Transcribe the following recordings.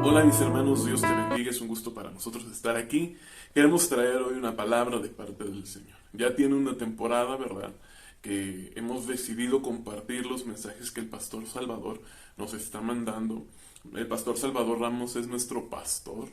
Hola mis hermanos, Dios te bendiga, es un gusto para nosotros estar aquí. Queremos traer hoy una palabra de parte del Señor. Ya tiene una temporada, ¿verdad? Que hemos decidido compartir los mensajes que el pastor Salvador nos está mandando. El pastor Salvador Ramos es nuestro pastor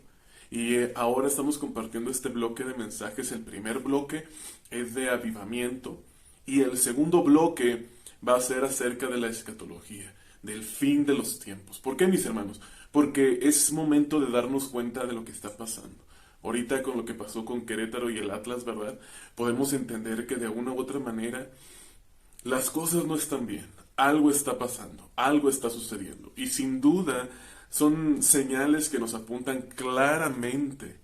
y ahora estamos compartiendo este bloque de mensajes. El primer bloque es de avivamiento y el segundo bloque va a ser acerca de la escatología, del fin de los tiempos. ¿Por qué, mis hermanos? Porque es momento de darnos cuenta de lo que está pasando. Ahorita con lo que pasó con Querétaro y el Atlas, ¿verdad? Podemos entender que de una u otra manera las cosas no están bien. Algo está pasando, algo está sucediendo. Y sin duda son señales que nos apuntan claramente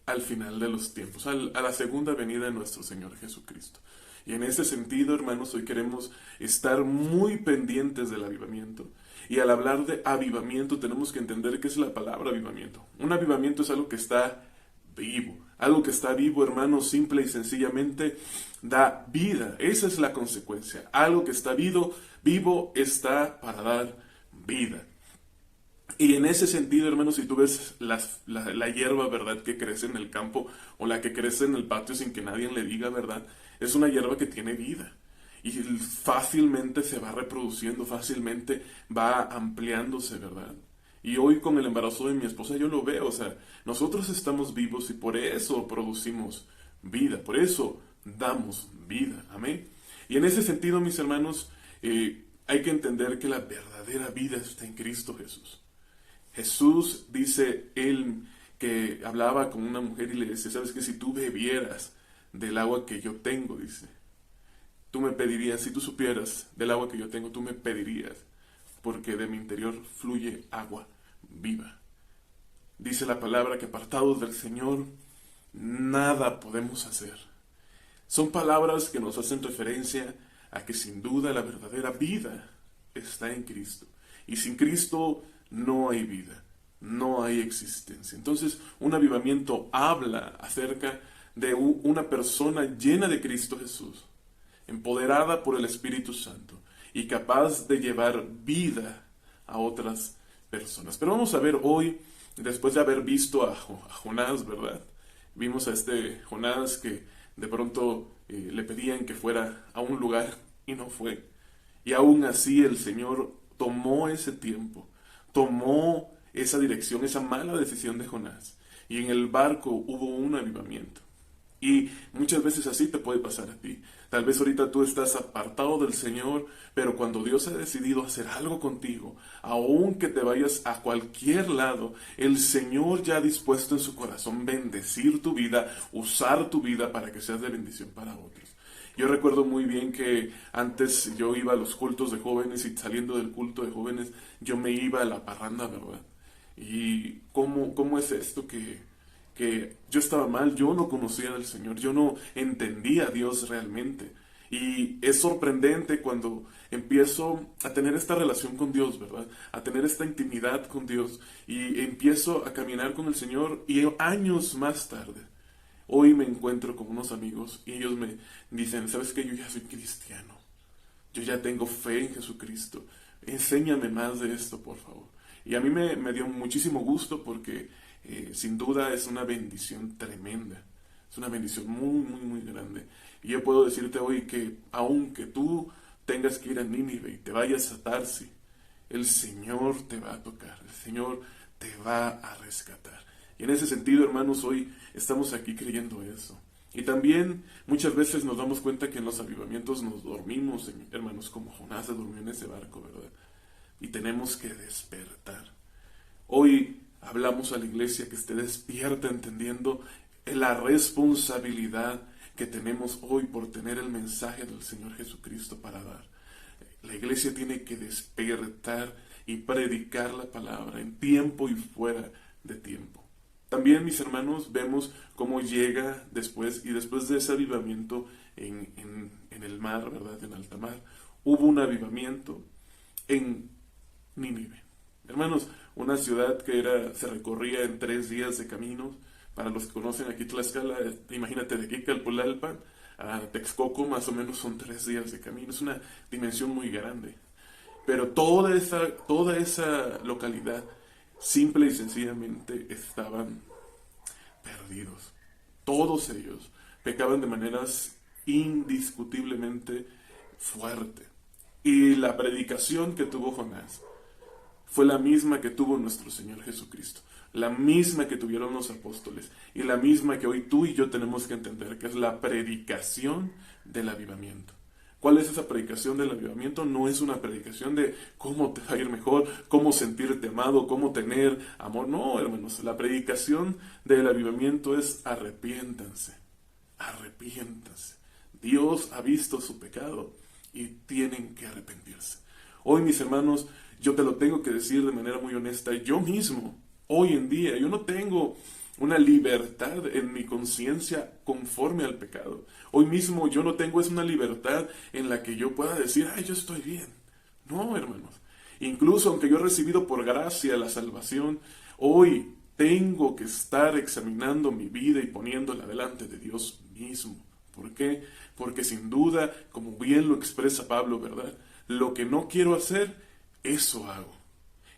al final de los tiempos, a la segunda venida de nuestro Señor Jesucristo. Y en ese sentido, hermanos, hoy queremos estar muy pendientes del avivamiento. Y al hablar de avivamiento tenemos que entender qué es la palabra avivamiento. Un avivamiento es algo que está vivo. Algo que está vivo, hermanos, simple y sencillamente da vida. Esa es la consecuencia. Algo que está vivo está para dar vida. Y en ese sentido, hermanos, si tú ves la hierba, ¿verdad?, que crece en el campo o la que crece en el patio sin que nadie le diga, ¿verdad?, es una hierba que tiene vida. Y fácilmente se va reproduciendo, fácilmente va ampliándose, ¿verdad? Y hoy con el embarazo de mi esposa yo lo veo, o sea, nosotros estamos vivos y por eso producimos vida, por eso damos vida, amén. Y en ese sentido, mis hermanos, hay que entender que la verdadera vida está en Cristo Jesús. Jesús dice él que hablaba con una mujer y le dice, sabes que si tú bebieras del agua que yo tengo, dice, tú me pedirías, si tú supieras del agua que yo tengo, tú me pedirías, porque de mi interior fluye agua viva. Dice la palabra que apartados del Señor, nada podemos hacer. Son palabras que nos hacen referencia a que sin duda la verdadera vida está en Cristo. Y sin Cristo no hay vida, no hay existencia. Entonces, un avivamiento habla acerca de una persona llena de Cristo Jesús, empoderada por el Espíritu Santo y capaz de llevar vida a otras personas. Pero vamos a ver hoy, después de haber visto a Jonás, ¿verdad? Vimos a este Jonás que de pronto le pedían que fuera a un lugar y no fue. Y aún así el Señor tomó ese tiempo, tomó esa dirección, esa mala decisión de Jonás. Y en el barco hubo un avivamiento. Y muchas veces así te puede pasar a ti. Tal vez ahorita tú estás apartado del Señor, pero cuando Dios ha decidido hacer algo contigo, aun que te vayas a cualquier lado, el Señor ya ha dispuesto en su corazón bendecir tu vida, usar tu vida para que seas de bendición para otros. Yo recuerdo muy bien que antes yo iba a los cultos de jóvenes y saliendo del culto de jóvenes yo me iba a la parranda, ¿verdad? ¿Y cómo es esto que yo estaba mal, yo no conocía al Señor, yo no entendía a Dios realmente? Y es sorprendente cuando empiezo a tener esta relación con Dios, ¿verdad? A tener esta intimidad con Dios y empiezo a caminar con el Señor y años más tarde, hoy me encuentro con unos amigos y ellos me dicen, ¿sabes qué? Yo ya soy cristiano, yo ya tengo fe en Jesucristo, enséñame más de esto, por favor. Y a mí me dio muchísimo gusto porque sin duda es una bendición tremenda, es una bendición muy, muy, muy grande. Y yo puedo decirte hoy que aunque tú tengas que ir a Nínive y te vayas a Tarsi, el Señor te va a tocar, el Señor te va a rescatar. Y en ese sentido, hermanos, hoy estamos aquí creyendo eso. Y también muchas veces nos damos cuenta que en los avivamientos nos dormimos, hermanos, como Jonás se durmió en ese barco, ¿verdad? Y tenemos que despertar. Hoy hablamos a la iglesia que esté despierta entendiendo la responsabilidad que tenemos hoy por tener el mensaje del Señor Jesucristo para dar. La iglesia tiene que despertar y predicar la palabra en tiempo y fuera de tiempo. También, mis hermanos, vemos cómo llega después, y después de ese avivamiento en el mar, ¿verdad?, en alta mar, hubo un avivamiento en Nínive. Hermanos, una ciudad que se recorría en 3 días de caminos. Para los que conocen aquí Tlaxcala, imagínate de aquí a Calpulalpan a Texcoco más o menos son 3 días de camino. Es una dimensión muy grande. Pero toda esa localidad simple y sencillamente estaban perdidos. Todos ellos pecaban de maneras indiscutiblemente fuertes. Y la predicación que tuvo Jonás fue la misma que tuvo nuestro Señor Jesucristo, la misma que tuvieron los apóstoles y la misma que hoy tú y yo tenemos que entender, que es la predicación del avivamiento. ¿Cuál es esa predicación del avivamiento? No es una predicación de cómo te va a ir mejor, cómo sentirte amado, cómo tener amor. No, hermanos, la predicación del avivamiento es arrepiéntanse, arrepiéntanse. Dios ha visto su pecado y tienen que arrepentirse. Hoy, mis hermanos, yo te lo tengo que decir de manera muy honesta, yo mismo, hoy en día, yo no tengo una libertad en mi conciencia conforme al pecado. Hoy mismo yo no tengo una libertad en la que yo pueda decir, ay, yo estoy bien. No, hermanos. Incluso aunque yo he recibido por gracia la salvación, hoy tengo que estar examinando mi vida y poniéndola delante de Dios mismo. ¿Por qué? Porque sin duda, como bien lo expresa Pablo, ¿verdad? Lo que no quiero hacer, eso hago.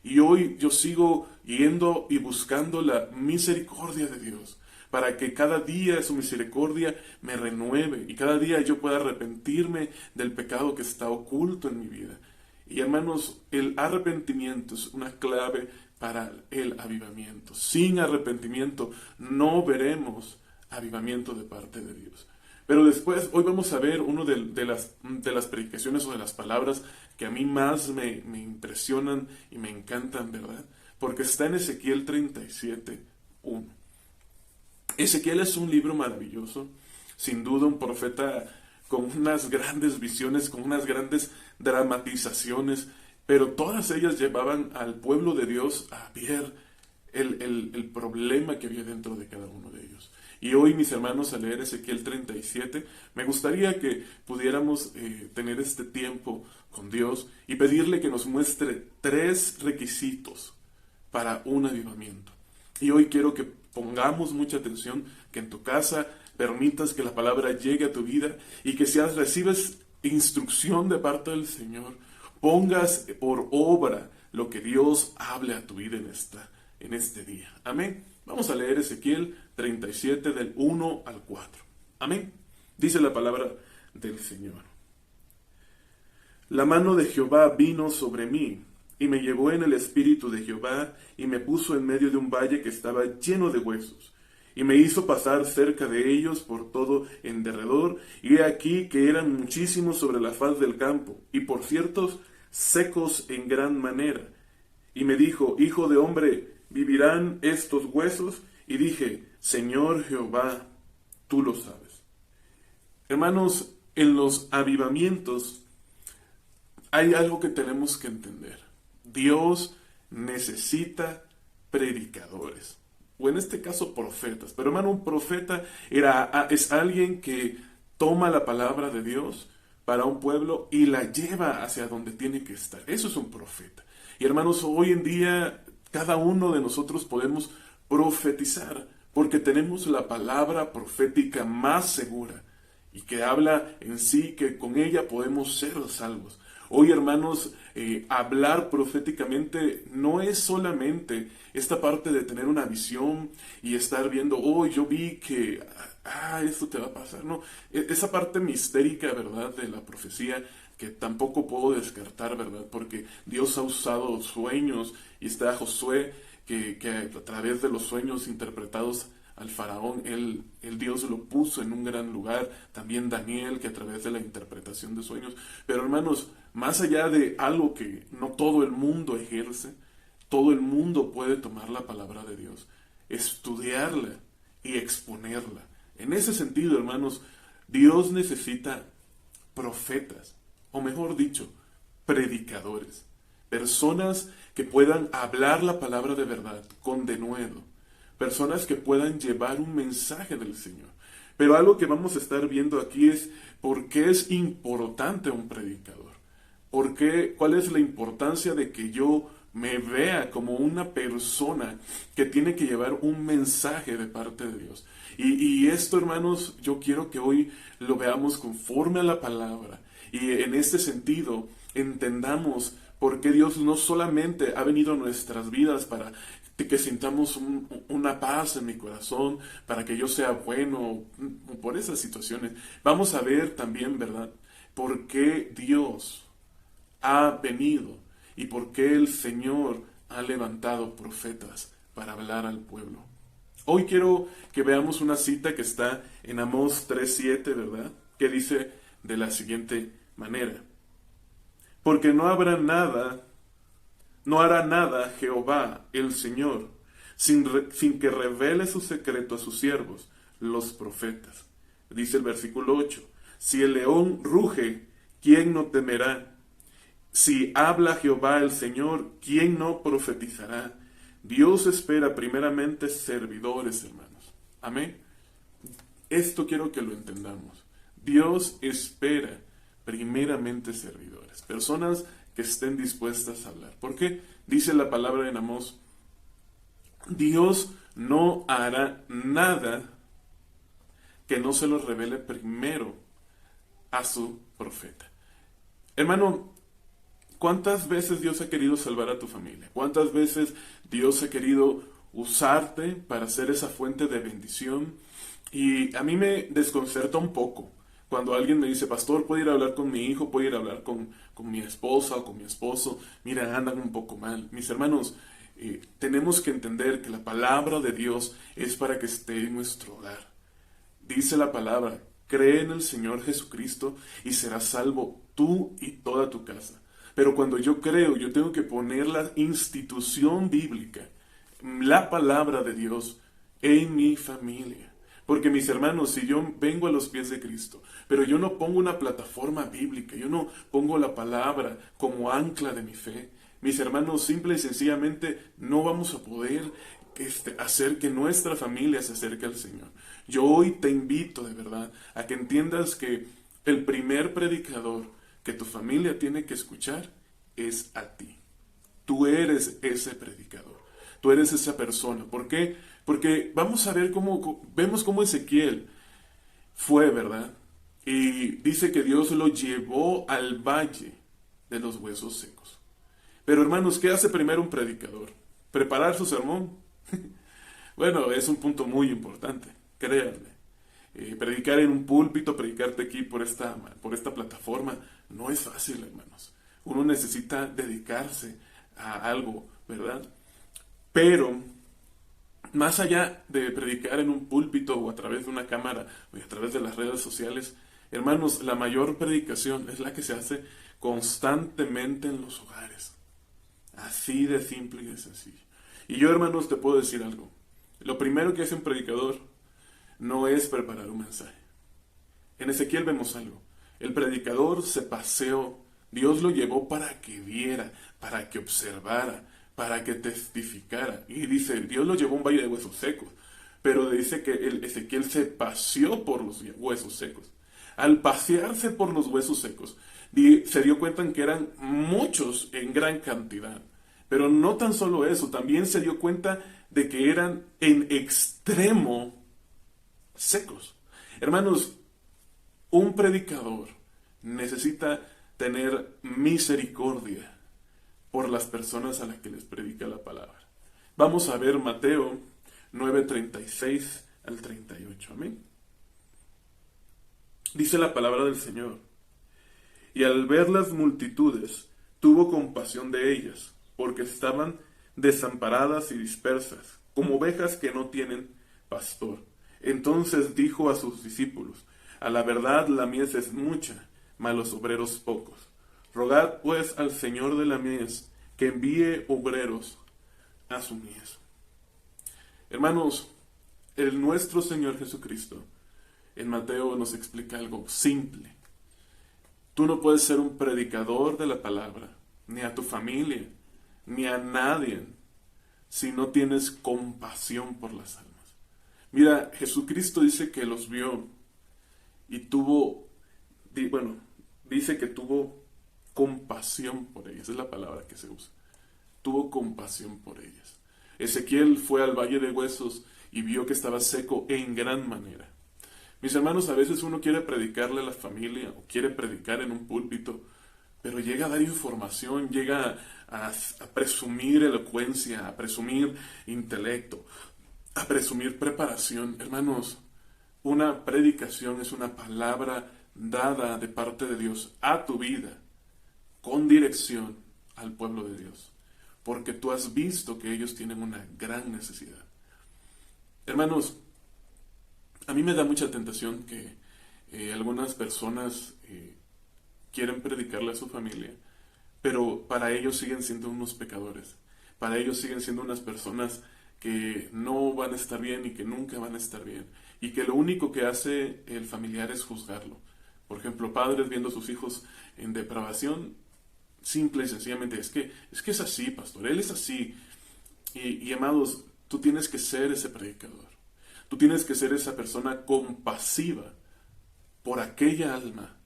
Y hoy yo sigo yendo y buscando la misericordia de Dios, para que cada día su misericordia me renueve y cada día yo pueda arrepentirme del pecado que está oculto en mi vida. Y hermanos, el arrepentimiento es una clave para el avivamiento. Sin arrepentimiento no veremos avivamiento de parte de Dios. Pero después, hoy vamos a ver una de las predicaciones o de las palabras que a mí más me impresionan y me encantan, ¿verdad? Porque está en Ezequiel 37:1. Ezequiel es un libro maravilloso, sin duda un profeta con unas grandes visiones, con unas grandes dramatizaciones, pero todas ellas llevaban al pueblo de Dios a ver el problema que había dentro de cada uno de ellos. Y hoy, mis hermanos, al leer Ezequiel 37, me gustaría que pudiéramos tener este tiempo con Dios y pedirle que nos muestre 3 requisitos para un avivamiento. Y hoy quiero que pongamos mucha atención, que en tu casa permitas que la palabra llegue a tu vida y que si recibes instrucción de parte del Señor, pongas por obra lo que Dios hable a tu vida en este día. Amén. Vamos a leer Ezequiel 37 del 1 al 4. Amén. Dice la palabra del Señor. La mano de Jehová vino sobre mí, y me llevó en el espíritu de Jehová, y me puso en medio de un valle que estaba lleno de huesos, y me hizo pasar cerca de ellos por todo en derredor, y he aquí que eran muchísimos sobre la faz del campo, y por ciertos secos en gran manera. Y me dijo, hijo de hombre, ¿vivirán estos huesos? Y dije, Señor Jehová, tú lo sabes. Hermanos, en los avivamientos hay algo que tenemos que entender. Dios necesita predicadores, o en este caso profetas. Pero hermano, un profeta es alguien que toma la palabra de Dios para un pueblo y la lleva hacia donde tiene que estar. Eso es un profeta. Y hermanos, hoy en día cada uno de nosotros podemos profetizar, porque tenemos la palabra profética más segura y que habla en sí que con ella podemos ser salvos. Hoy, hermanos, hablar proféticamente no es solamente esta parte de tener una visión y estar viendo, oh, yo vi que, esto te va a pasar. No, esa parte mistérica, ¿verdad?, de la profecía, que tampoco puedo descartar, ¿verdad? Porque Dios ha usado sueños, y está Josué, que a través de los sueños interpretados al faraón, el Dios lo puso en un gran lugar. También Daniel, que a través de la interpretación de sueños. Pero hermanos, más allá de algo que no todo el mundo ejerce, todo el mundo puede tomar la palabra de Dios, estudiarla y exponerla. En ese sentido, hermanos, Dios necesita profetas, o mejor dicho, predicadores. Personas que puedan hablar la palabra de verdad con denuedo. Personas que puedan llevar un mensaje del Señor. Pero algo que vamos a estar viendo aquí es por qué es importante un predicador. ¿Cuál es la importancia de que yo me vea como una persona que tiene que llevar un mensaje de parte de Dios? Y esto, hermanos, yo quiero que hoy lo veamos conforme a la palabra Y en este sentido, entendamos por qué Dios no solamente ha venido a nuestras vidas para que sintamos una paz en mi corazón, para que yo sea bueno por esas situaciones. Vamos a ver también, ¿verdad?, por qué Dios ha venido y por qué el Señor ha levantado profetas para hablar al pueblo. Hoy quiero que veamos una cita que está en Amós 3:7, ¿verdad?, que dice de la siguiente manera: porque no hará nada Jehová el Señor sin que revele su secreto a sus siervos, los profetas. Dice el versículo 8: si el león ruge, ¿quién no temerá? Si habla Jehová el Señor, ¿quién no profetizará? Dios espera primeramente servidores, hermanos. Amén. Esto quiero que lo entendamos. Dios espera primeramente servidores, personas que estén dispuestas a hablar. ¿Por qué? Dice la palabra en Amós: Dios no hará nada que no se lo revele primero a su profeta. Hermano, ¿cuántas veces Dios ha querido salvar a tu familia? ¿Cuántas veces Dios ha querido usarte para ser esa fuente de bendición? Y a mí me desconcerta un poco cuando alguien me dice: pastor, ¿puedo ir a hablar con mi hijo? ¿Puedo ir a hablar con mi esposa o con mi esposo? Mira, andan un poco mal. Mis hermanos, tenemos que entender que la palabra de Dios es para que esté en nuestro hogar. Dice la palabra: cree en el Señor Jesucristo y serás salvo tú y toda tu casa. Pero cuando yo creo, yo tengo que poner la institución bíblica, la palabra de Dios, en mi familia. Porque, mis hermanos, si yo vengo a los pies de Cristo, pero yo no pongo una plataforma bíblica, yo no pongo la palabra como ancla de mi fe, mis hermanos, simple y sencillamente no vamos a poder hacer que nuestra familia se acerque al Señor. Yo hoy te invito de verdad a que entiendas que el primer predicador que tu familia tiene que escuchar es a ti. Tú eres ese predicador. Tú eres esa persona. ¿Por qué? Porque vamos a ver vemos cómo Ezequiel fue, ¿verdad? Y dice que Dios lo llevó al valle de los huesos secos. Pero, hermanos, ¿qué hace primero un predicador? ¿Preparar su sermón? Bueno, es un punto muy importante, créanme. Predicar en un púlpito, predicarte aquí por esta plataforma, no es fácil, hermanos. Uno necesita dedicarse a algo, ¿verdad? Pero, más allá de predicar en un púlpito o a través de una cámara o a través de las redes sociales, hermanos, la mayor predicación es la que se hace constantemente en los hogares. Así de simple y de sencillo. Y yo, hermanos, te puedo decir algo. Lo primero que hace un predicador no es preparar un mensaje. En Ezequiel vemos algo. El predicador se paseó. Dios lo llevó para que viera, para que observara, para que testificara. Y dice, Dios lo llevó a un valle de huesos secos. Pero dice que Ezequiel se paseó por los huesos secos. Al pasearse por los huesos secos, se dio cuenta en que eran muchos en gran cantidad. Pero no tan solo eso, también se dio cuenta de que eran en extremo secos. Hermanos, un predicador necesita tener misericordia por las personas a las que les predica la palabra. Vamos a ver Mateo 9:36 al 38. Amén. Dice la palabra del Señor: y al ver las multitudes, tuvo compasión de ellas, porque estaban desamparadas y dispersas, como ovejas que no tienen pastor. Entonces dijo a sus discípulos: a la verdad la mies es mucha, mas los obreros pocos. Rogad pues al Señor de la mies que envíe obreros a su mies. Hermanos, nuestro Señor Jesucristo en Mateo nos explica algo simple. Tú no puedes ser un predicador de la palabra, ni a tu familia, ni a nadie, si no tienes compasión por las almas. Mira, Jesucristo dice que los vio y dice que tuvo compasión por ellas, es la palabra que se usa. Tuvo compasión por ellas. Ezequiel fue al valle de huesos y vio que estaba seco en gran manera. Mis hermanos, a veces uno quiere predicarle a la familia o quiere predicar en un púlpito, pero llega a dar información, llega a presumir elocuencia, a presumir intelecto, a presumir preparación. Hermanos, una predicación es una palabra dada de parte de Dios a tu vida, con dirección al pueblo de Dios, porque tú has visto que ellos tienen una gran necesidad. Hermanos, a mí me da mucha tentación que algunas personas quieren predicarle a su familia, pero para ellos siguen siendo unos pecadores, para ellos siguen siendo unas personas que no van a estar bien y que nunca van a estar bien, y que lo único que hace el familiar es juzgarlo. Por ejemplo, padres viendo a sus hijos en depravación, simple y sencillamente, es que es así, pastor, él es así. Y amados, tú tienes que ser ese predicador. Tú tienes que ser esa persona compasiva por aquella alma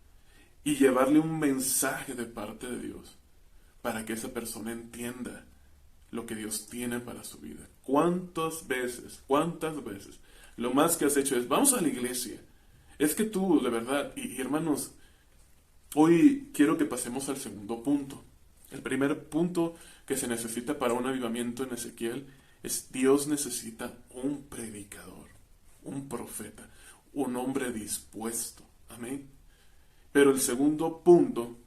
y llevarle un mensaje de parte de Dios para que esa persona entienda lo que Dios tiene para su vida. ¿Cuántas veces lo más que has hecho es, vamos a la iglesia? Es que tú, de verdad, y hermanos, hoy quiero que pasemos al segundo punto. El primer punto que se necesita para un avivamiento en Ezequiel es: Dios necesita un predicador, un profeta, un hombre dispuesto. Amén. Pero el segundo punto,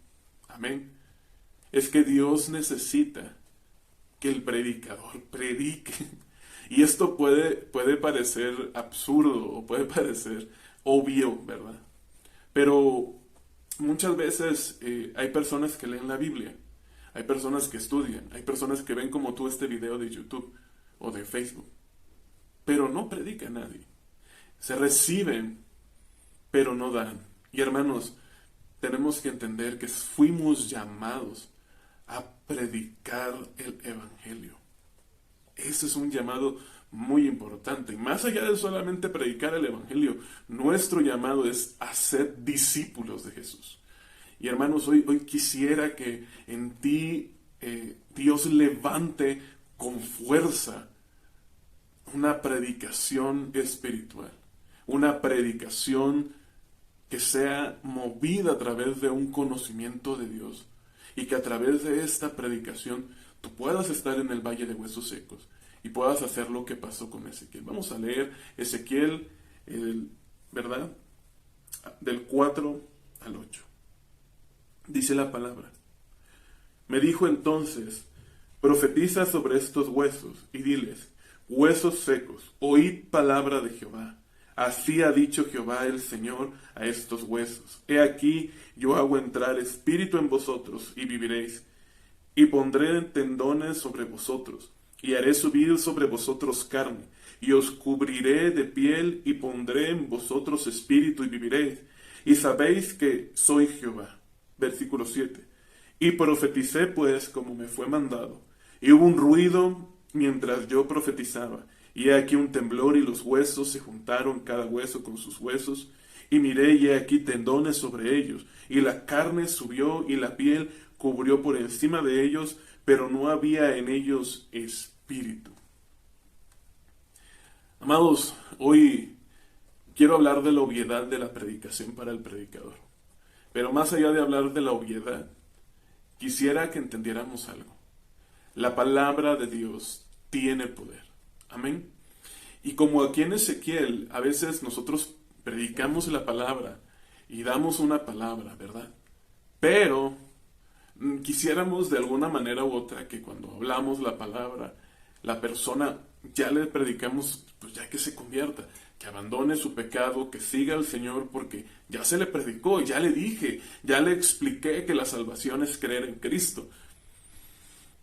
amén, es que Dios necesita que el predicador predique. Y esto puede parecer absurdo o puede parecer obvio, ¿verdad? Pero muchas veces hay personas que leen la Biblia, hay personas que estudian, hay personas que ven como tú este video de YouTube o de Facebook, pero no predica a nadie. Se reciben, pero no dan. Y hermanos, tenemos que entender que fuimos llamados a predicar el Evangelio. Ese es un llamado muy importante. Más allá de solamente predicar el Evangelio, nuestro llamado es hacer discípulos de Jesús. Y hermanos, hoy quisiera que en ti Dios levante con fuerza una predicación espiritual, una predicación que sea movida a través de un conocimiento de Dios, y que a través de esta predicación tú puedas estar en el valle de huesos secos y puedas hacer lo que pasó con Ezequiel. Vamos a leer Ezequiel, ¿verdad? Del 4 al 8. Dice la palabra: me dijo entonces, profetiza sobre estos huesos y diles: huesos secos, oíd palabra de Jehová. Así ha dicho Jehová el Señor a estos huesos: he aquí, yo hago entrar espíritu en vosotros y viviréis, y pondré tendones sobre vosotros, y haré subir sobre vosotros carne, y os cubriré de piel, y pondré en vosotros espíritu y viviréis, y sabéis que soy Jehová. Versículo 7. Y profeticé pues como me fue mandado, y hubo un ruido mientras yo profetizaba, y he aquí un temblor, y los huesos se juntaron, cada hueso con sus huesos, y miré, y he aquí tendones sobre ellos, y la carne subió, y la piel cubrió por encima de ellos, pero no había en ellos espíritu. Amados, hoy quiero hablar de la obviedad de la predicación para el predicador. Pero más allá de hablar de la obviedad, quisiera que entendiéramos algo. La palabra de Dios tiene poder. Amén. Y como aquí en Ezequiel, a veces nosotros predicamos la palabra y damos una palabra, ¿verdad? Pero quisiéramos de alguna manera u otra que cuando hablamos la palabra, la persona ya le predicamos, pues ya que se convierta, que abandone su pecado, que siga al Señor, porque ya se le predicó, ya le dije, ya le expliqué que la salvación es creer en Cristo.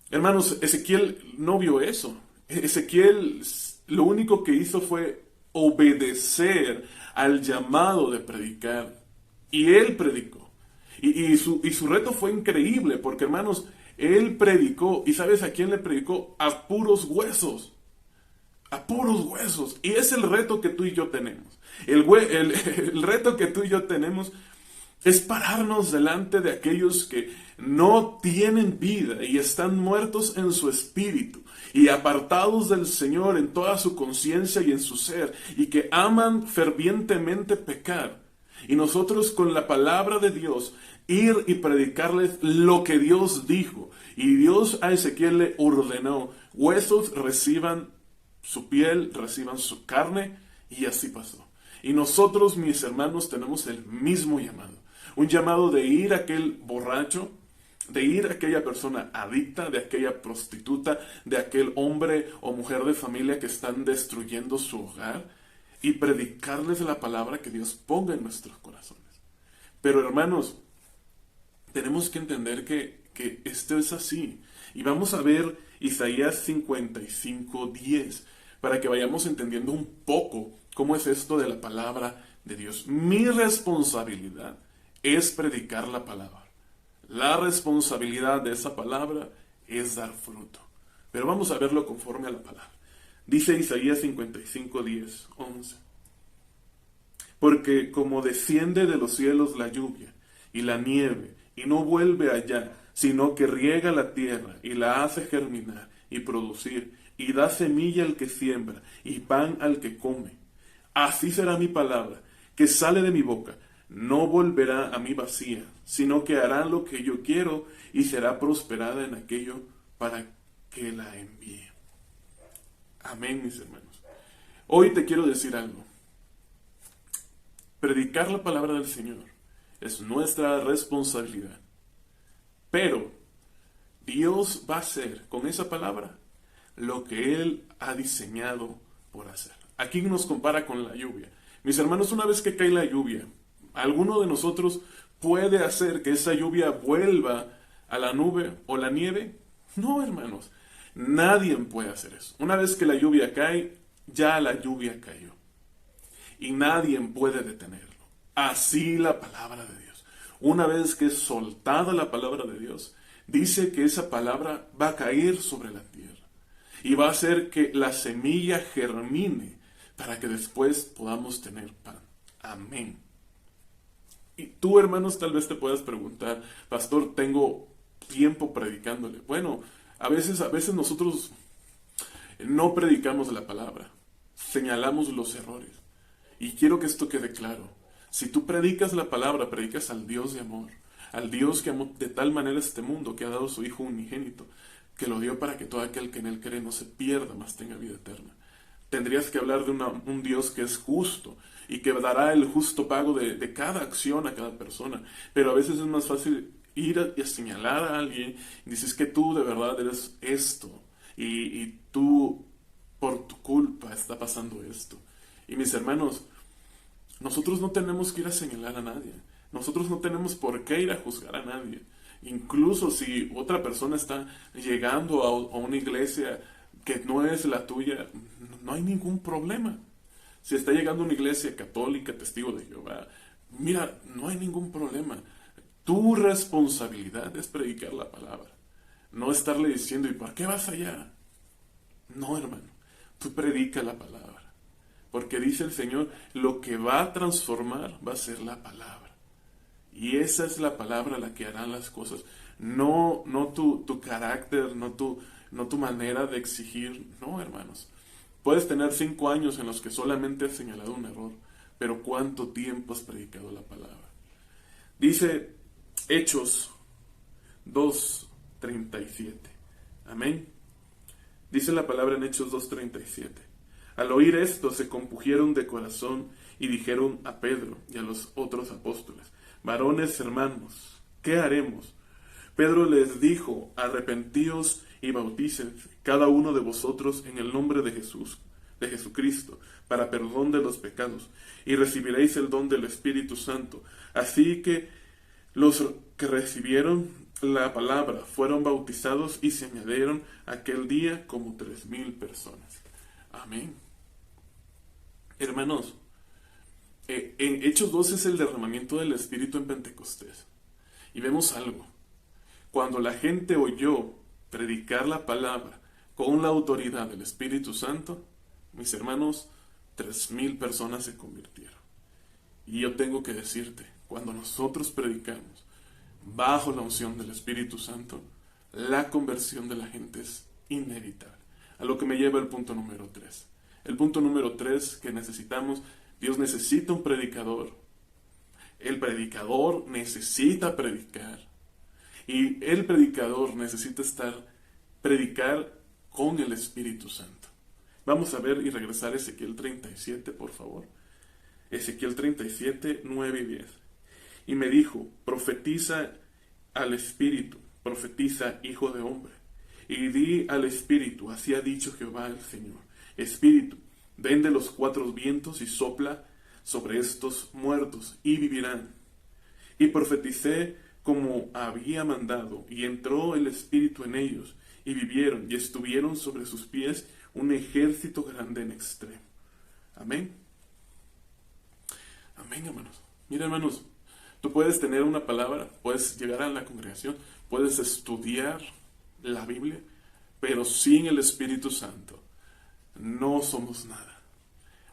Hermanos, Ezequiel no vio eso. Ezequiel lo único que hizo fue obedecer al llamado de predicar, y él predicó. Y su reto fue increíble, porque hermanos, él predicó, y ¿sabes a quién le predicó? A puros huesos. A puros huesos. Y es el reto que tú y yo tenemos. El reto que tú y yo tenemos Es pararnos delante de aquellos que no tienen vida y están muertos en su espíritu y apartados del Señor en toda su conciencia y en su ser, y que aman fervientemente pecar. Y nosotros con la palabra de Dios ir y predicarles lo que Dios dijo. Y Dios a Ezequiel le ordenó: huesos reciban su piel, reciban su carne, y así pasó. Y nosotros, mis hermanos, tenemos el mismo llamado. Un llamado de ir a aquel borracho, de ir a aquella persona adicta, de aquella prostituta, de aquel hombre o mujer de familia que están destruyendo su hogar, y predicarles la palabra que Dios ponga en nuestros corazones. Pero hermanos, tenemos que entender que esto es así. Y vamos a ver Isaías 55:10, para que vayamos entendiendo un poco cómo es esto de la palabra de Dios. Mi responsabilidad es predicar la palabra. La responsabilidad de esa palabra es dar fruto. Pero vamos a verlo conforme a la palabra. Dice Isaías 55:10, 11. Porque como desciende de los cielos la lluvia y la nieve, y no vuelve allá, sino que riega la tierra y la hace germinar y producir, y da semilla al que siembra y pan al que come, así será mi palabra que sale de mi boca. No volverá a mí vacía, sino que hará lo que yo quiero y será prosperada en aquello para que la envíe. Amén, mis hermanos. Hoy te quiero decir algo. Predicar la palabra del Señor es nuestra responsabilidad. Pero Dios va a hacer con esa palabra lo que Él ha diseñado por hacer. Aquí nos compara con la lluvia. Mis hermanos, una vez que cae la lluvia, ¿alguno de nosotros puede hacer que esa lluvia vuelva a la nube o la nieve? No, hermanos. Nadie puede hacer eso. Una vez que la lluvia cae, ya la lluvia cayó. Y nadie puede detenerlo. Así la palabra de Dios. Una vez que es soltada la palabra de Dios, dice que esa palabra va a caer sobre la tierra. Y va a hacer que la semilla germine para que después podamos tener pan. Amén. Y tú, hermanos, tal vez te puedas preguntar: pastor, tengo tiempo predicándole. Bueno, a veces nosotros no predicamos la palabra, señalamos los errores. Y quiero que esto quede claro. Si tú predicas la palabra, predicas al Dios de amor, al Dios que amó de tal manera este mundo, que ha dado a su Hijo unigénito, que lo dio para que todo aquel que en él cree no se pierda, mas tenga vida eterna. Tendrías que hablar de un Dios que es justo y que dará el justo pago de cada acción a cada persona. Pero a veces es más fácil ir a señalar a alguien y dices que tú de verdad eres esto y tú por tu culpa está pasando esto. Y mis hermanos, nosotros no tenemos que ir a señalar a nadie. Nosotros no tenemos por qué ir a juzgar a nadie. Incluso si otra persona está llegando a una iglesia que no es la tuya, no hay ningún problema. Si está llegando a una iglesia católica, testigo de Jehová, mira, no hay ningún problema. Tu responsabilidad es predicar la palabra. No estarle diciendo: ¿y por qué vas allá? No, hermano, tú predica la palabra. Porque dice el Señor, lo que va a transformar va a ser la palabra. Y esa es la palabra la que hará las cosas. No tu carácter, no tu manera de exigir. No, hermanos. Puedes tener 5 años en los que solamente has señalado un error, pero ¿cuánto tiempo has predicado la palabra? Dice Hechos 2:37. Amén. Dice la palabra en Hechos 2:37. Al oír esto se compungieron de corazón y dijeron a Pedro y a los otros apóstoles: varones hermanos, ¿qué haremos? Pedro les dijo: arrepentíos y bautícense cada uno de vosotros en el nombre de Jesucristo, para perdón de los pecados, y recibiréis el don del Espíritu Santo. Así que los que recibieron la palabra fueron bautizados y se añadieron aquel día como 3,000 personas. Amén. Hermanos, en Hechos 2 es el derramamiento del Espíritu en Pentecostés. Y vemos algo. Cuando la gente oyó predicar la palabra con la autoridad del Espíritu Santo, mis hermanos, 3,000 personas se convirtieron. Y yo tengo que decirte, cuando nosotros predicamos bajo la unción del Espíritu Santo, la conversión de la gente es inevitable. A lo que me lleva el punto número 3. El punto número 3 que necesitamos: Dios necesita un predicador. El predicador necesita predicar. Y el predicador necesita predicar con el Espíritu Santo. Vamos a ver y regresar a Ezequiel 37, por favor. Ezequiel 37, 9 y 10. Y me dijo: profetiza al Espíritu, profetiza, hijo de hombre. Y di al Espíritu: así ha dicho Jehová el Señor. Espíritu, ven de los 4 vientos y sopla sobre estos muertos, y vivirán. Y profeticé como había mandado, y entró el Espíritu en ellos, y vivieron, y estuvieron sobre sus pies un ejército grande en extremo. Amén. Amén, hermanos. Mira, hermanos, tú puedes tener una palabra, puedes llegar a la congregación, puedes estudiar la Biblia, pero sin el Espíritu Santo no somos nada.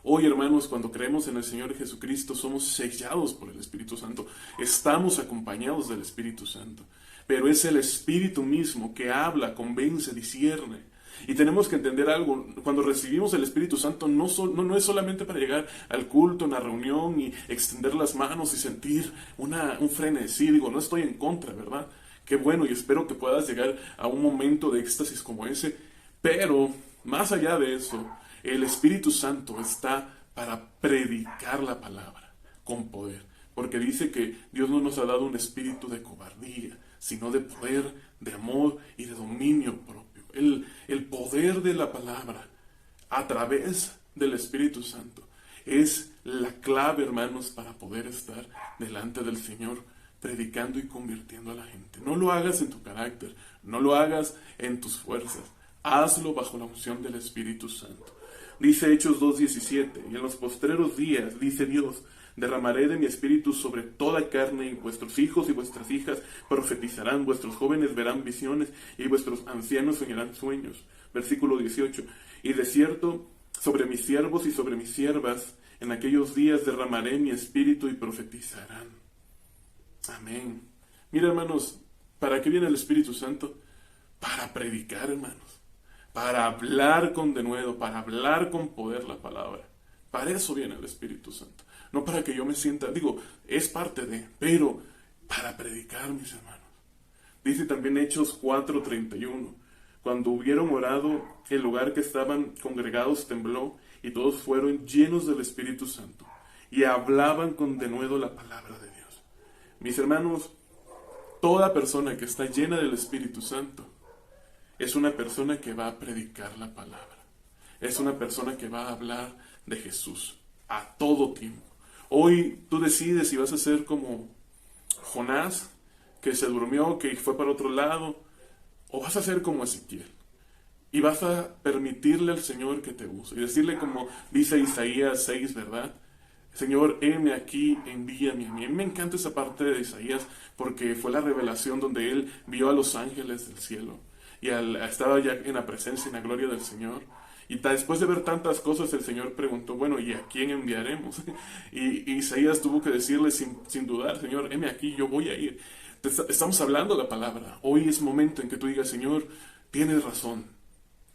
Hoy, hermanos, cuando creemos en el Señor Jesucristo, somos sellados por el Espíritu Santo. Estamos acompañados del Espíritu Santo. Pero es el Espíritu mismo que habla, convence, discierne. Y tenemos que entender algo: cuando recibimos el Espíritu Santo no es solamente para llegar al culto, a una reunión y extender las manos y sentir un frenesí. Digo, no estoy en contra, ¿verdad? Qué bueno, y espero que puedas llegar a un momento de éxtasis como ese. Pero más allá de eso, el Espíritu Santo está para predicar la palabra con poder. Porque dice que Dios no nos ha dado un espíritu de cobardía, sino de poder, de amor y de dominio propio. El poder de la palabra a través del Espíritu Santo es la clave, hermanos, para poder estar delante del Señor predicando y convirtiendo a la gente. No lo hagas en tu carácter, no lo hagas en tus fuerzas. Hazlo bajo la unción del Espíritu Santo. Dice Hechos 2:17, y en los postreros días, dice Dios, derramaré de mi espíritu sobre toda carne, y vuestros hijos y vuestras hijas profetizarán, vuestros jóvenes verán visiones, y vuestros ancianos soñarán sueños. Versículo 18, y de cierto, sobre mis siervos y sobre mis siervas, en aquellos días derramaré mi espíritu y profetizarán. Amén. Mira, hermanos, ¿para qué viene el Espíritu Santo? Para predicar, hermanos. Para hablar con denuedo, para hablar con poder la palabra. Para eso viene el Espíritu Santo. No para que yo me sienta, es parte de, pero para predicar, mis hermanos. Dice también Hechos 4:31, cuando hubieron orado, el lugar que estaban congregados tembló, y todos fueron llenos del Espíritu Santo, y hablaban con denuedo la palabra de Dios. Mis hermanos, toda persona que está llena del Espíritu Santo es una persona que va a predicar la palabra. Es una persona que va a hablar de Jesús a todo tiempo. Hoy tú decides si vas a ser como Jonás, que se durmió, que fue para otro lado, o vas a ser como Ezequiel. Y vas a permitirle al Señor que te use. Y decirle, como dice Isaías 6, ¿verdad? Señor, heme aquí, envíame a mí. A mí me encanta esa parte de Isaías, porque fue la revelación donde él vio a los ángeles del cielo. Y estaba ya en la presencia y en la gloria del Señor. Y después de ver tantas cosas, el Señor preguntó, bueno, ¿y a quién enviaremos? Y Isaías tuvo que decirle sin dudar, Señor, heme aquí, yo voy a ir. Estamos hablando la palabra. Hoy es momento en que tú digas, Señor, tienes razón.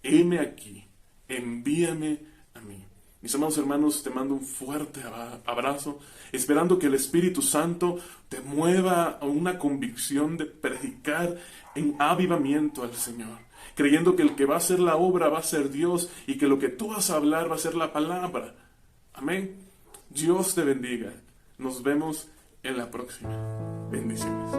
Heme aquí, envíame a mí. Mis amados hermanos, te mando un fuerte abrazo, esperando que el Espíritu Santo te mueva a una convicción de predicar en avivamiento al Señor, creyendo que el que va a hacer la obra va a ser Dios y que lo que tú vas a hablar va a ser la palabra. Amén. Dios te bendiga. Nos vemos en la próxima. Bendiciones.